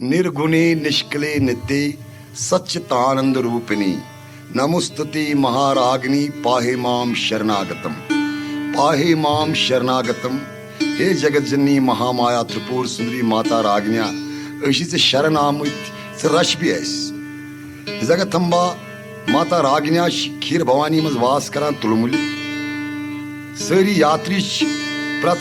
निर्गुणे निष्कले नित्ये सच्चितानंद रूपिणी नमोस्तुते महारागिनी पाहे माम शरणागतम। पाहे माम शरणागतम। हे जगतजननी महामाया त्रिपुर सुंदरी माता रागन्या अशी चे शरण आमुत रश भी जगथंबा माता रागन्या खीर भवानी मज वास करान तुलमुल सारी यात्री प्रत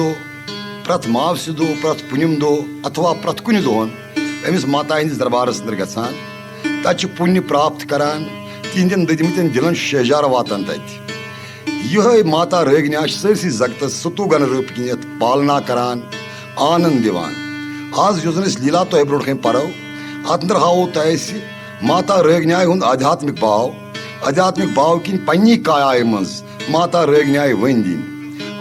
दो प्रत मावस दो प्रत पुनिम दो अथवा प्रत कुन दोहन अमिस माता हंदिस दरबारस अंदर गसान तत पुण्य प्राप्त करान तिहंदन ददिमतन दिलन शहजार वातान तत यह माता रागन्या सरसी जगतस सतुगन रपकियत पालना करान आनंद दिवान। आज जो लीला तो ब्रो परो अत अंदर हावो तह माता रागन्या हुंद आध्यात्मिक भाव किन पन्नी काया मज माता रागन्या वन दिन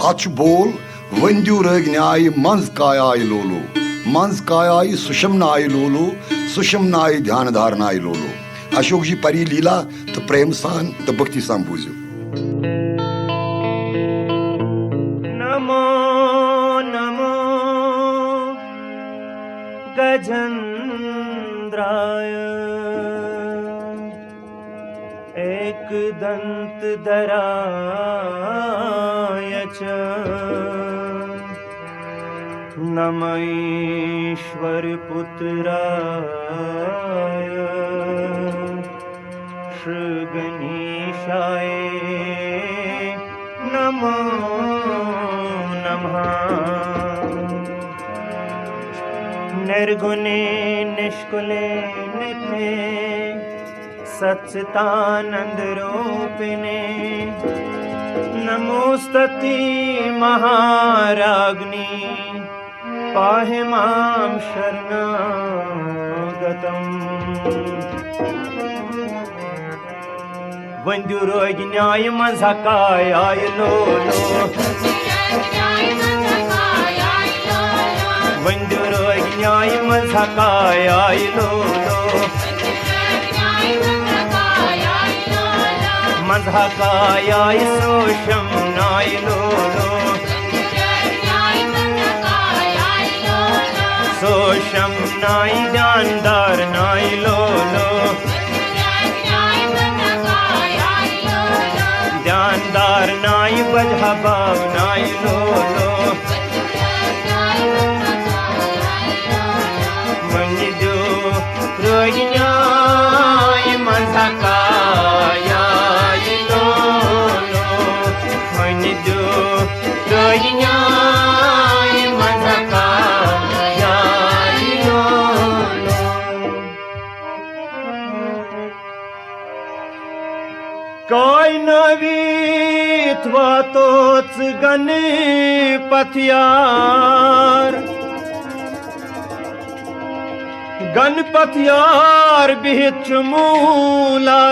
अत बोल वंद्यु रागन्याय मंज कायाय लोलो मंज कायाय सुषमनाय लोलो सुषमनाय ध्यान धारनाय लोलो। अशोक जी परी लीला तो प्रेम सान तो भक्ति सान बूझो। नमो नमो गजेंद्राय एक दंत धराय च नम ईश्वर पुत्राय श्रीगणेशाय नमो नमः। निर्गुणे निष्कुले नित्ये सच्चिदानंद रूपिणे नमोस्तुते महारागिनी पाहि मां शरणागतम्। वंद्यु रागन्याय मंज कायाय लोलो वंद्यु रागन्याय मंज कायाय लोलो मंज कायाय सुषमनाय लोलो सुषमनाय ध्यानधारनाय लोलो ध्यानधारनाय बजहा भावनाय लोलो वंद्यु रागन्याय मंज कायाय लोलो वंद्यु रागन्याय मंज कायाय लोलो। काय नवीत वातोच गणपतयार गणपतयार बिहित मूलाधार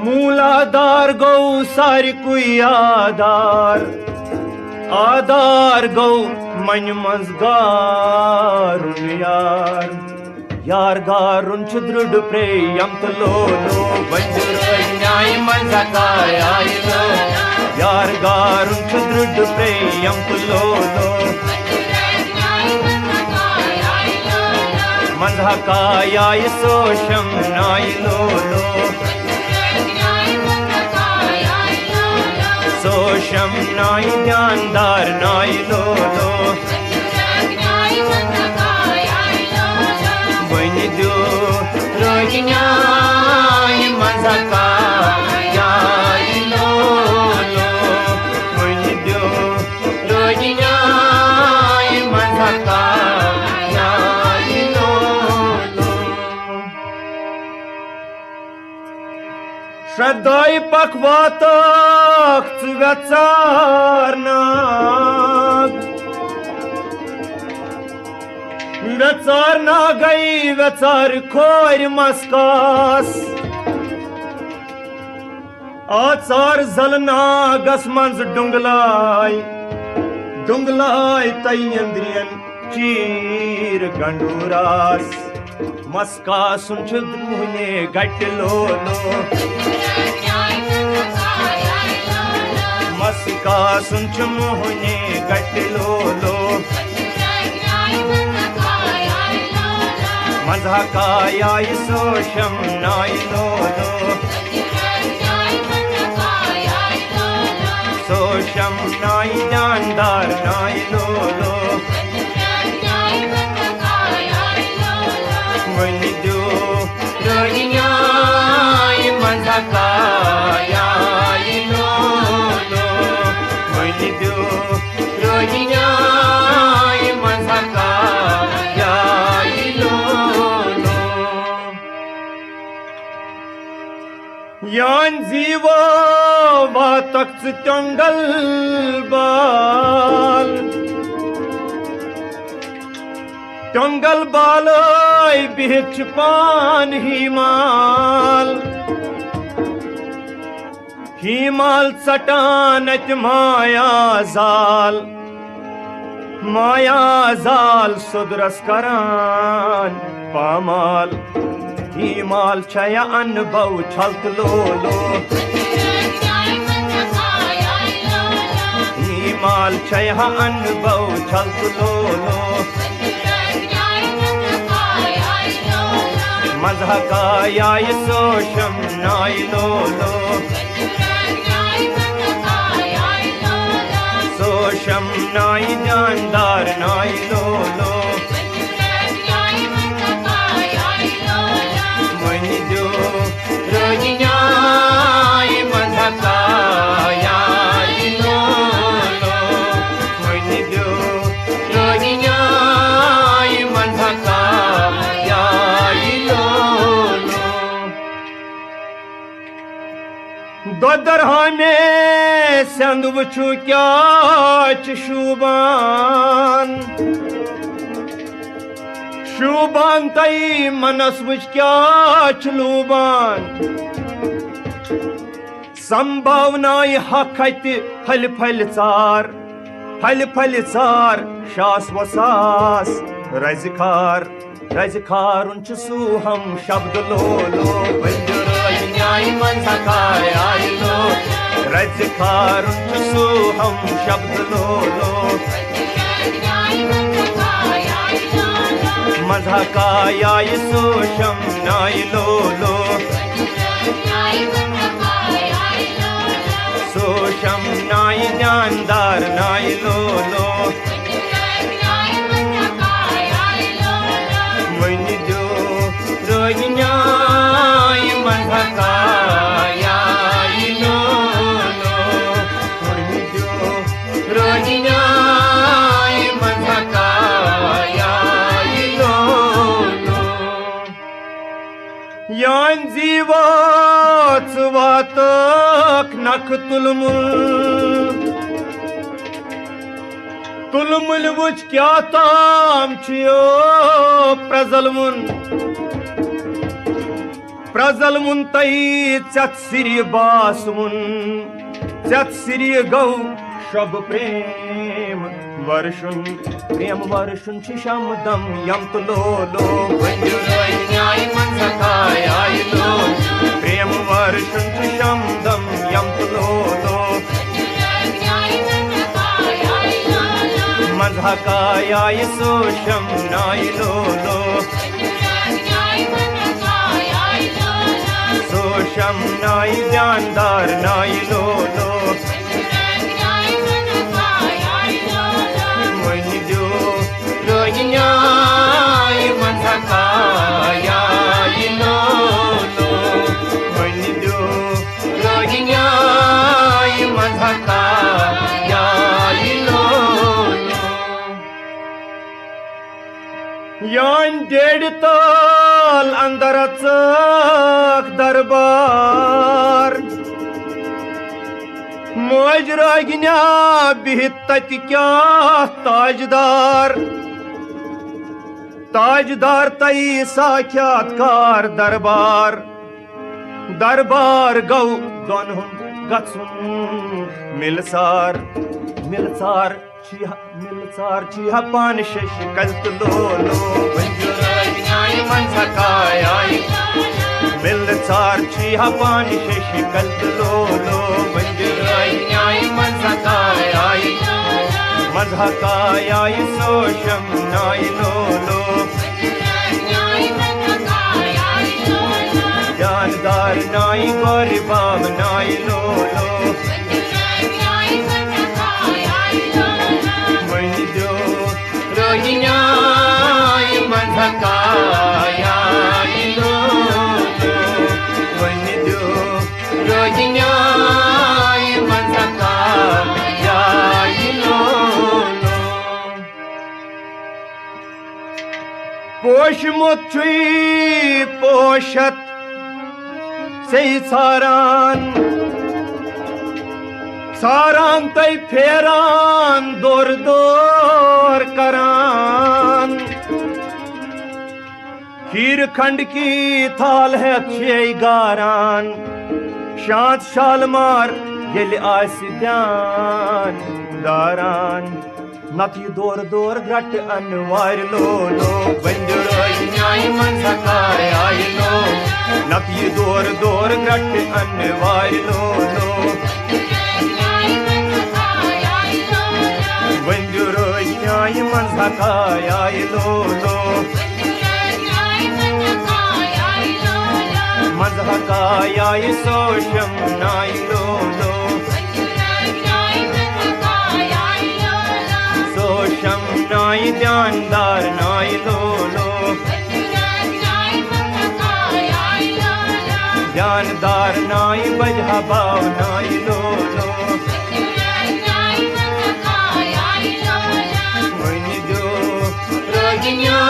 मूलाधार गौ सारिकुई आधार आधार गौ मन मज गारुन यार यार गारुन दृढ़ प्रेम तो लोलो वंद्यु रागन्याय मंज कायाय लोलो यार गारुन दृढ़ प्रेम तो लोलो मंज कायाय सुषमनाय लोलो सुषमनाय ध्यानधारनाय लोलो वंद्यु रागन्याय मंज कायाय लोलो वंद्यु रागन्याय मंज कायाय लोलो। श्रद्धाय पकवातक वेचारनाग वेचारना गई वेचार खोर मस्कास आचार जलनागस मंज डुंगलाय डुंगलाय तयंद्रियन चीर गंडूरास मस्का सुन मुहने गट लोलो मस्का सुन मुहने गट लोलो मजहकायाय सोशम नाय लोलो सोशम नाय जानदार नाय लोलो वनि दो रोगियाय मजहकायाय लोलो वनि दो रोगियाय मजहकायाय लोलो यान जीवा वातक चंगल बाल टंगल बालय बिच पान हिमाल चटानत माया जाल सुदरस करान पामाल हिमाल छया अनुभव छलत लोलो हिमाल छया अनुभव छलत लोलो मजहकायाय सोशम नाय लोलो सोशम नाय जानदार नाय लोलो वनि दो रोगियाय मजहकायाय लोलो वनि दो रोगियाय मजहकायाय लोलो दोदर हमे संद वुचु क्या शूबान तई मनस वुच क्या लूबान संभावनाय हक फल फल चार शास वसास रजखार उन सू हम शब्द लोलो बंजुराय मजहकायाय लो रजखार उन सू हम शब्द लोलो मजहकायाय सोशम नाय लोलो सोशम नाय जानदार नाय लोलो वनि दो रोगियाय मजहकायाय लोलो वनि दो रोगियाय मजहकायाय लोलो यान जीवाच वातक नख तुलमुल वुच क्या ताम छियो प्रजलमुन तई चत सिरि बासमुन चत सिरि गौ शब प्रेम वर्षुन शिशम दम यम लोलो बंजुराय मजहकायाय लोलो प्रेम वर्षुन शिशम दम यम लोलो मजहकायाय सोशम नाय लोलो सोशम नाय जानदार नाय लोलो वनि दो रोगियाय मजहकायाय लोलो वनि दो रोगियाय मजहकायाय लोलो यान डेढ़ ताल अंदर अचक दरबार मोज रागिन्या बिहित तत क्या ताजदार तई साख्यातकार दरबार गौ दोन गछुन मिलसार छिहा पान शश कल्त लोलो बंजुराय मजहकायाय मिलसार छिहा पान शश कल्त लोलो बंजुराय मजहकायाय सोशम नाय लोलो जानदार नाई गोरी बाब नाई लो लो वन दो रोहिण्याई मजकायाई लो लो वन दो रोहिण्याई मजकायाई लो लो पोशमुत छुई पोशत से सारान सारान तय फेरान दौर दौर करान खीर खंड की थाल है अच्छे गारान शांत शालमार येल आस ध्यान दारान नत यह दौर दौर ग्रट अनवार लो लो बंजुराई मंजकाय आई लो नत यह दौर दौर ग्रट अनवार लो लो बंजुराई मंजकाय आई लो लो मंजकाय आई सोशम नाई लो लो सोशम नाई जानदार नाई लो लो जानदार नाई बजहा बाव नाई लो लो मन जो रोगियां